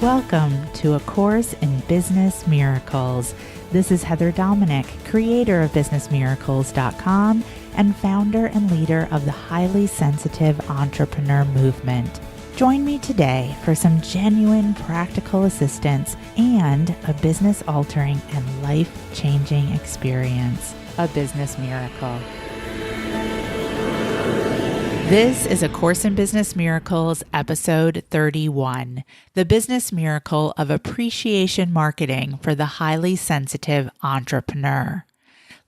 Welcome to A Course in Business Miracles. This is Heather Dominick, creator of businessmiracles.com and founder and leader of the highly sensitive entrepreneur movement. Join me today for some genuine practical assistance and a business-altering and life-changing experience, a business miracle. This is A Course in Business Miracles, episode 31, the business miracle of appreciation marketing for the highly sensitive entrepreneur.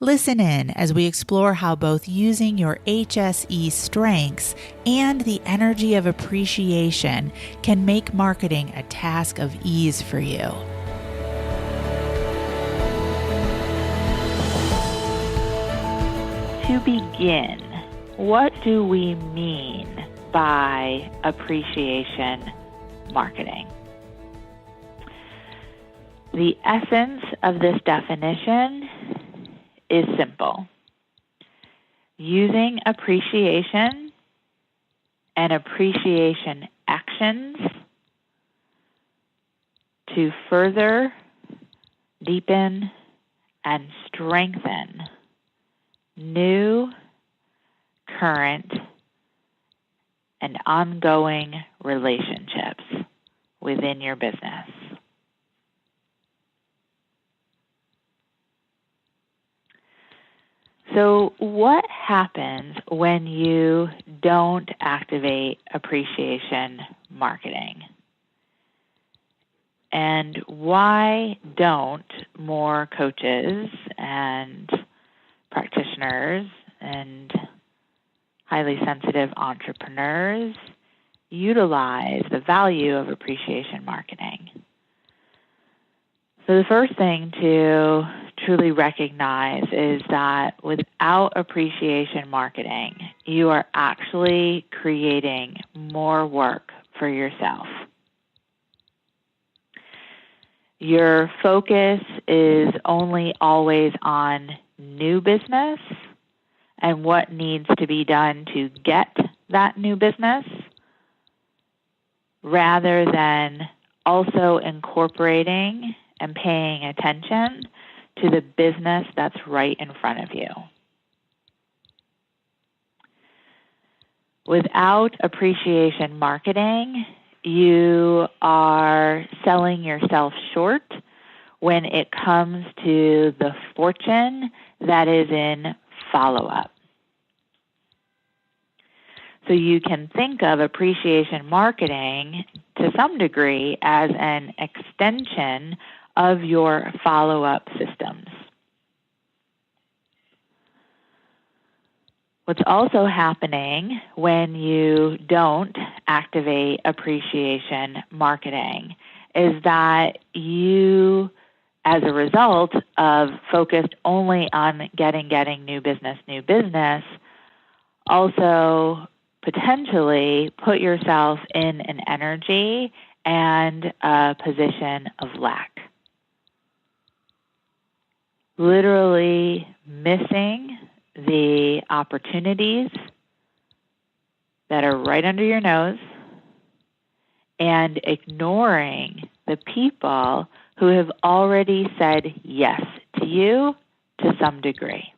Listen in as we explore how both using your HSE strengths and the energy of appreciation can make marketing a task of ease for you. To begin, what do we mean by appreciation marketing? The essence of this definition is simple. Using appreciation and appreciation actions to further deepen and strengthen new, current, and ongoing relationships within your business. So what happens when you don't activate appreciation marketing? And why don't more coaches and practitioners and highly sensitive entrepreneurs utilize the value of appreciation marketing? So the first thing to truly recognize is that without appreciation marketing, you are actually creating more work for yourself. Your focus is only always on new business and what needs to be done to get that new business, rather than also incorporating and paying attention to the business that's right in front of you. Without appreciation marketing, you are selling yourself short when it comes to the fortune that is in follow-up. So you can think of appreciation marketing to some degree as an extension of your follow-up systems. What's also happening when you don't activate appreciation marketing is that you, as a result of focused only on getting new business, also potentially put yourself in an energy and a position of lack. Literally missing the opportunities that are right under your nose and ignoring the people who have already said yes to you to some degree.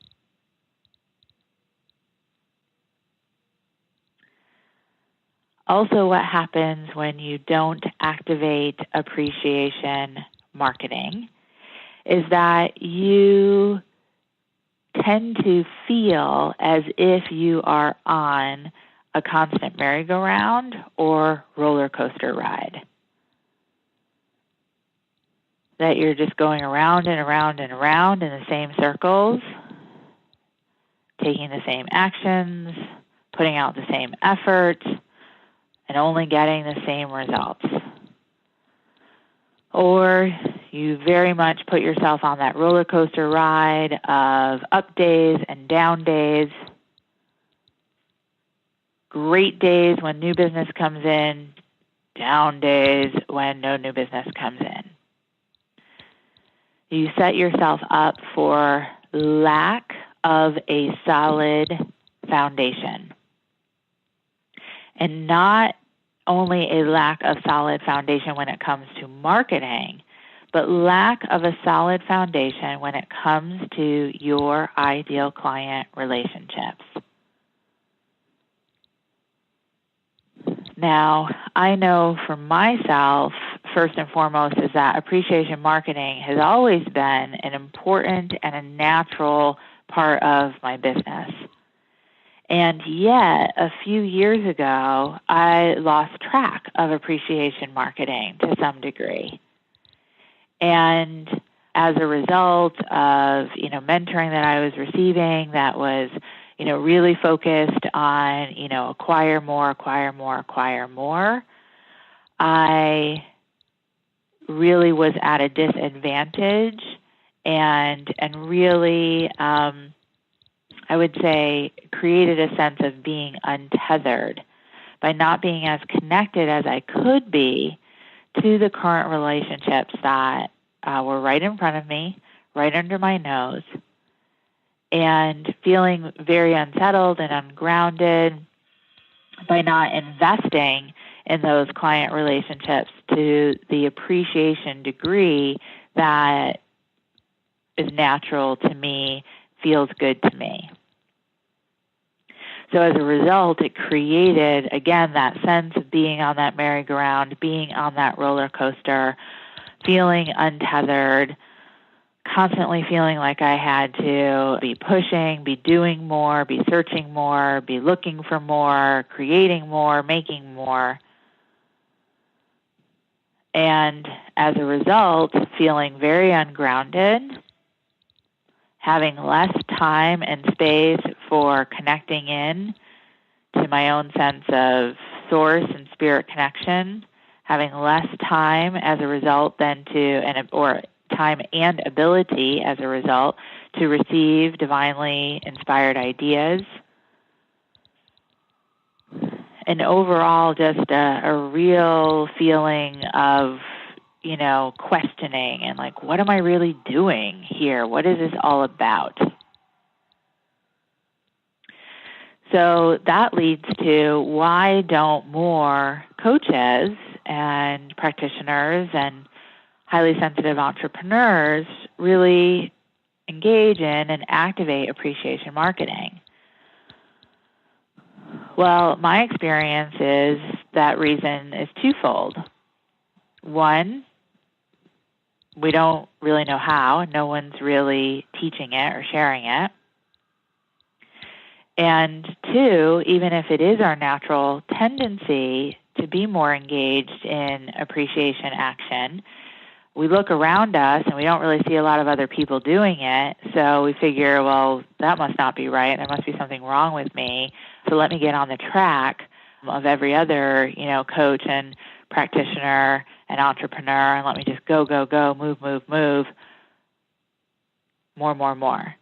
Also, what happens when you don't activate appreciation marketing is that you tend to feel as if you are on a constant merry-go-round or roller coaster ride. That you're just going around and around and around in the same circles, taking the same actions, putting out the same effort, and only getting the same results. Or you very much put yourself on that roller coaster ride of up days and down days, great days when new business comes in, down days when no new business comes in. You set yourself up for lack of a solid foundation. And not only a lack of solid foundation when it comes to marketing, but lack of a solid foundation when it comes to your ideal client relationships. Now, I know for myself, first and foremost, is that appreciation marketing has always been an important and a natural part of my business. And yet, a few years ago, I lost track of appreciation marketing to some degree. And as a result of, mentoring that I was receiving that was, really focused on, acquire more, I really was at a disadvantage and really, I would say, created a sense of being untethered by not being as connected as I could be to the current relationships that were right in front of me, right under my nose, and feeling very unsettled and ungrounded by not investing in those client relationships to the appreciation degree that is natural to me, feels good to me. So as a result, it created, again, that sense of being on that merry-go-round, being on that roller coaster, feeling untethered, constantly feeling like I had to be pushing, be doing more, be searching more, be looking for more, creating more, making more. And as a result, feeling very ungrounded, having less time and space for connecting in to my own sense of source and spirit connection, having less time as a result or time and ability as a result to receive divinely inspired ideas. And overall, just a real feeling of, questioning and like, what am I really doing here? What is this all about? So that leads to, why don't more coaches and practitioners and highly sensitive entrepreneurs really engage in and activate appreciation marketing? Well, my experience is that reason is twofold. One, we don't really know how. No one's really teaching it or sharing it. And two, even if it is our natural tendency to be more engaged in appreciation action, we look around us and we don't really see a lot of other people doing it. So we figure, well, that must not be right. There must be something wrong with me. So let me get on the track of every other, coach and practitioner and entrepreneur, and let me just go, move, more.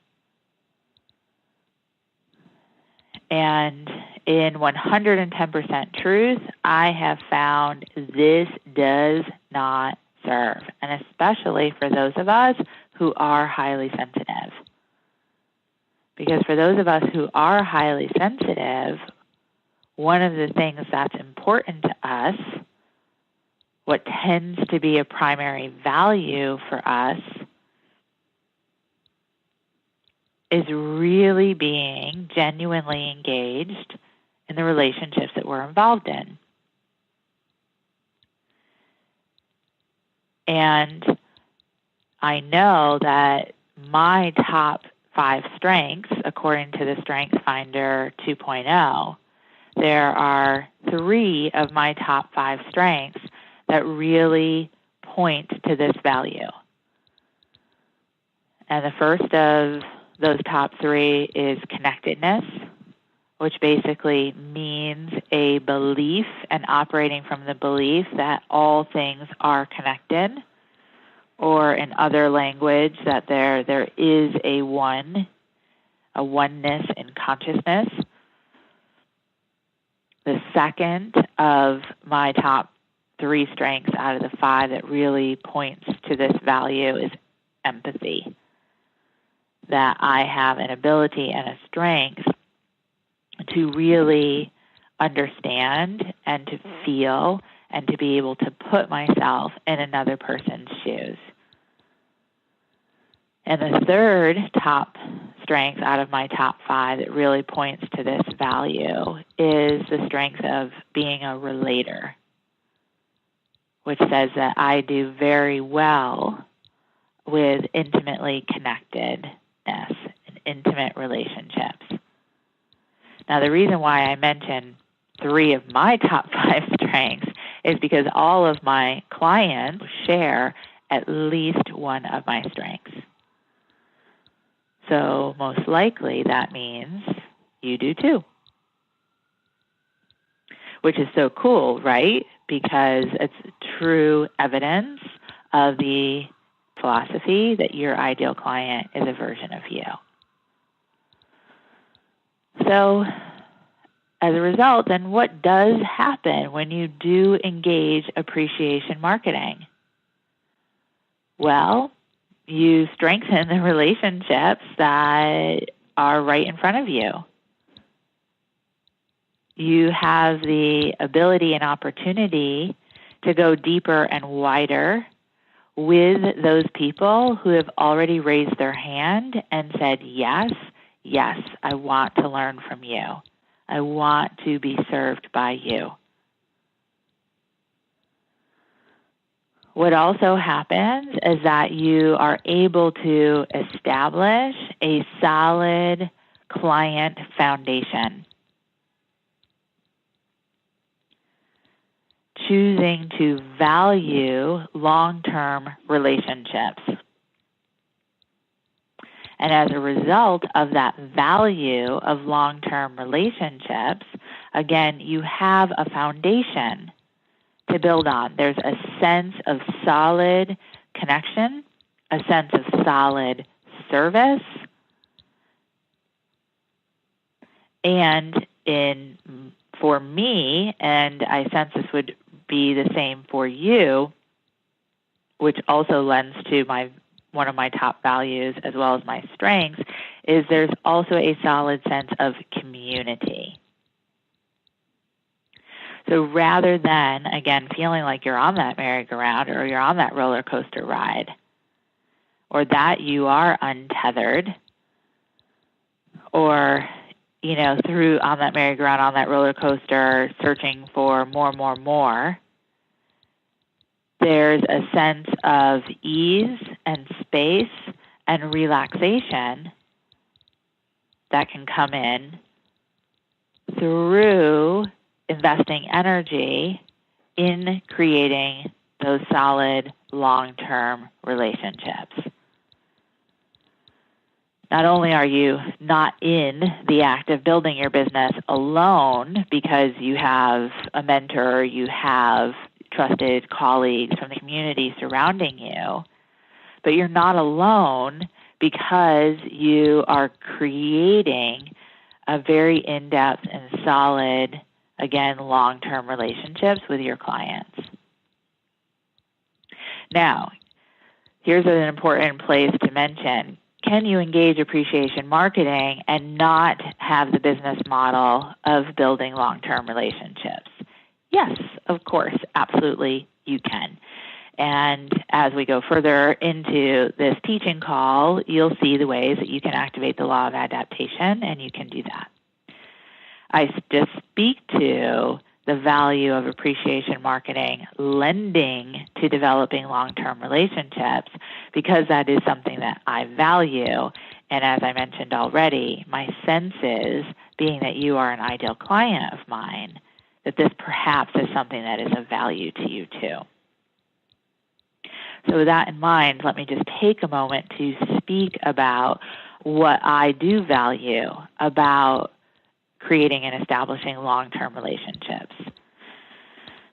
And in 110% truth, I have found this does not serve, and especially for those of us who are highly sensitive. Because for those of us who are highly sensitive, one of the things that's important to us, what tends to be a primary value for us, is really being genuinely engaged in the relationships that we're involved in. And I know that my top 5 strengths, according to the Strength Finder 2.0, there are 3 of my top 5 strengths that really point to this value. And the first of those top 3 is connectedness, which basically means a belief and operating from the belief that all things are connected, or in other language, that there is a oneness in consciousness. The second of my top 3 strengths out of the 5 that really points to this value is empathy. That I have an ability and a strength to really understand and to feel and to be able to put myself in another person's shoes. And the third top strength out of my top 5 that really points to this value is the strength of being a relator, which says that I do very well with intimately connectedness and intimate relationships. Now, the reason why I mention 3 of my top 5 strengths is because all of my clients share at least one of my strengths. So most likely that means you do too, which is so cool, right? Because it's true evidence of the philosophy that your ideal client is a version of you. So as a result, then what does happen when you do engage appreciation marketing? Well, you strengthen the relationships that are right in front of you. You have the ability and opportunity to go deeper and wider with those people who have already raised their hand and said, yes, I want to learn from you. I want to be served by you. What also happens is that you are able to establish a solid client foundation, choosing to value long-term relationships. And as a result of that value of long-term relationships, again, you have a foundation to build on. There's a sense of solid connection, a sense of solid service, and for me, and I sense this would be the same for you, which also lends to one of my top values as well as my strengths, is there's also a solid sense of community. So rather than, again, feeling like you're on that merry-go-round or you're on that roller coaster ride, or that you are untethered, or, through on that merry-go-round, on that roller coaster, searching for more, there's a sense of ease and space and relaxation that can come in through investing energy in creating those solid long-term relationships. Not only are you not in the act of building your business alone because you have a mentor, you have trusted colleagues from the community surrounding you, but you're not alone because you are creating a very in-depth and solid, again, long-term relationships with your clients. Now, here's an important place to mention. Can you engage appreciation marketing and not have the business model of building long-term relationships? Yes, of course, absolutely you can. And as we go further into this teaching call, you'll see the ways that you can activate the law of adaptation, and you can do that. I just speak to the value of appreciation marketing lending to developing long-term relationships because that is something that I value. And as I mentioned already, my sense is, being that you are an ideal client of mine, that this perhaps is something that is of value to you too. So with that in mind, let me just take a moment to speak about what I do value about creating and establishing long-term relationships.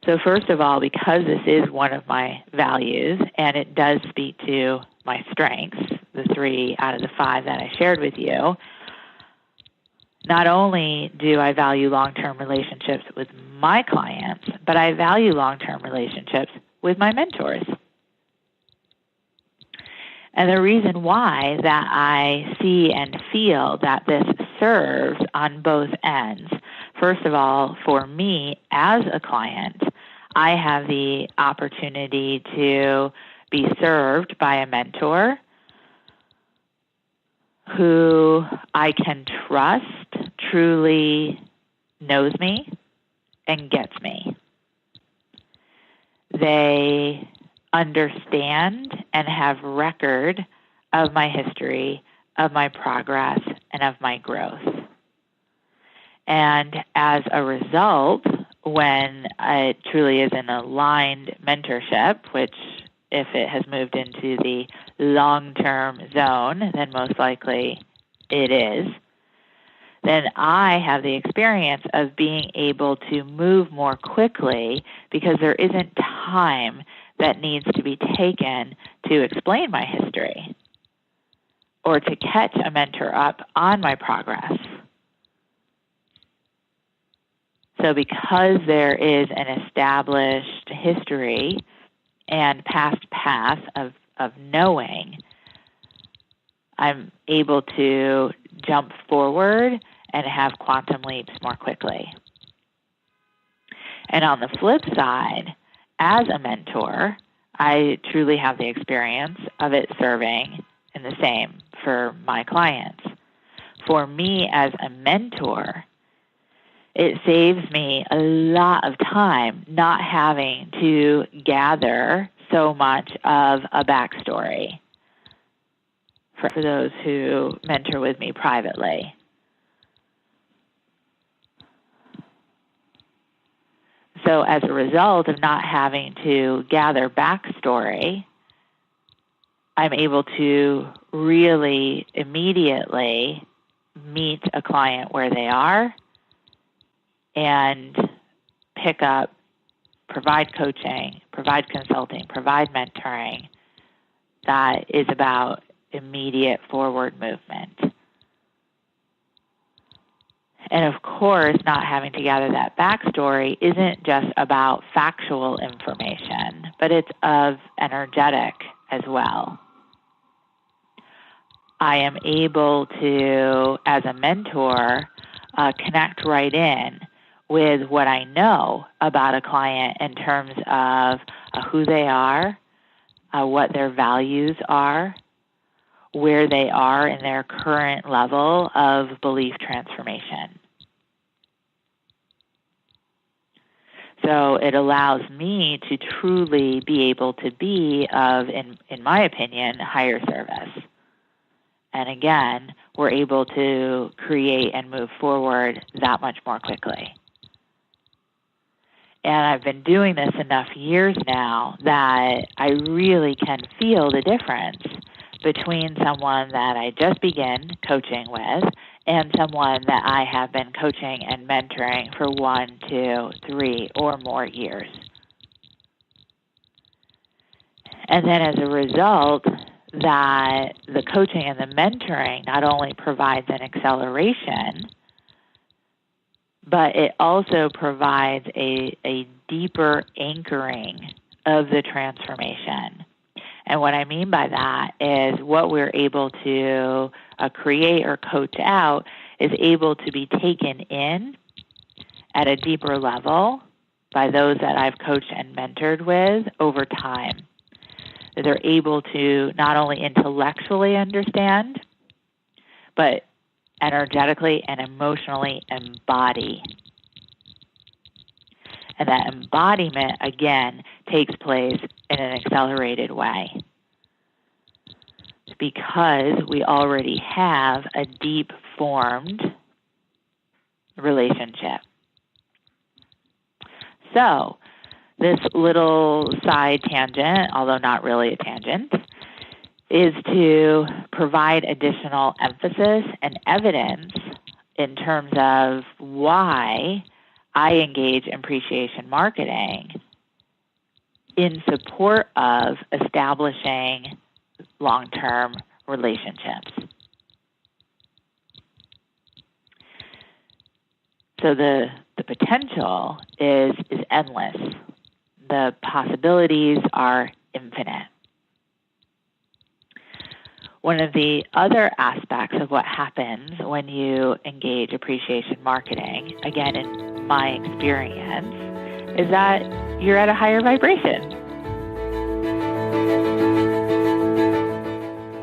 So first of all, because this is one of my values and it does speak to my strengths, the 3 out of the 5 that I shared with you, not only do I value long-term relationships with my clients, but I value long-term relationships with my mentors. And the reason why that I see and feel that this serves on both ends, first of all, for me as a client, I have the opportunity to be served by a mentor who I can trust truly knows me and gets me. They understand and have record of my history, of my progress, and of my growth. And as a result, when it truly is an aligned mentorship, which if it has moved into the long-term zone, then most likely it is, then I have the experience of being able to move more quickly because there isn't time that needs to be taken to explain my history or to catch a mentor up on my progress. So because there is an established history and past path of knowing, I'm able to jump forward and have quantum leaps more quickly. And on the flip side, as a mentor, I truly have the experience of it serving in the same for my clients. For me as a mentor, it saves me a lot of time not having to gather so much of a backstory for those who mentor with me privately. So as a result of not having to gather backstory, I'm able to really immediately meet a client where they are and pick up, provide coaching, provide consulting, provide mentoring that is about immediate forward movement. And of course, not having to gather that backstory isn't just about factual information, but it's of energetic as well. I am able to, as a mentor, connect right in with what I know about a client in terms of who they are, what their values are, where they are in their current level of belief transformation. So it allows me to truly be able to be of, in my opinion, higher service. And again, we're able to create and move forward that much more quickly. And I've been doing this enough years now that I really can feel the difference between someone that I just begin coaching with and someone that I have been coaching and mentoring for 1, 2, 3, or more years. And then as a result, that the coaching and the mentoring not only provides an acceleration, but it also provides a deeper anchoring of the transformation. And what I mean by that is what we're able to create or coach out is able to be taken in at a deeper level by those that I've coached and mentored with over time. That they're able to not only intellectually understand, but energetically and emotionally embody. And that embodiment, again, takes place in an accelerated way because we already have a deep formed relationship. So this little side tangent, although not really a tangent, is to provide additional emphasis and evidence in terms of why I engage in appreciation marketing in support of establishing long-term relationships. So the potential is endless. The possibilities are infinite. One of the other aspects of what happens when you engage appreciation marketing, again, in my experience, is that you're at a higher vibration.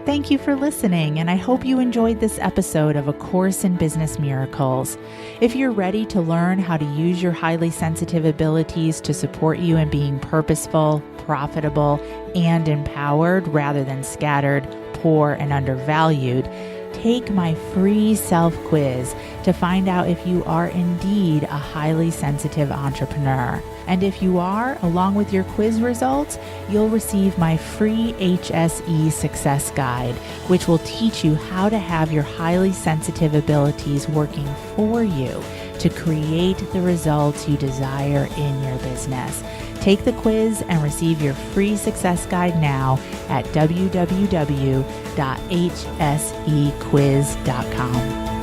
Thank you for listening, and I hope you enjoyed this episode of A Course in Business Miracles. If you're ready to learn how to use your highly sensitive abilities to support you in being purposeful, profitable, and empowered rather than scattered, poor, and undervalued, take my free self-quiz to find out if you are indeed a highly sensitive entrepreneur. And if you are, along with your quiz results, you'll receive my free HSE Success Guide, which will teach you how to have your highly sensitive abilities working for you to create the results you desire in your business. Take the quiz and receive your free success guide now at www.hsequiz.com.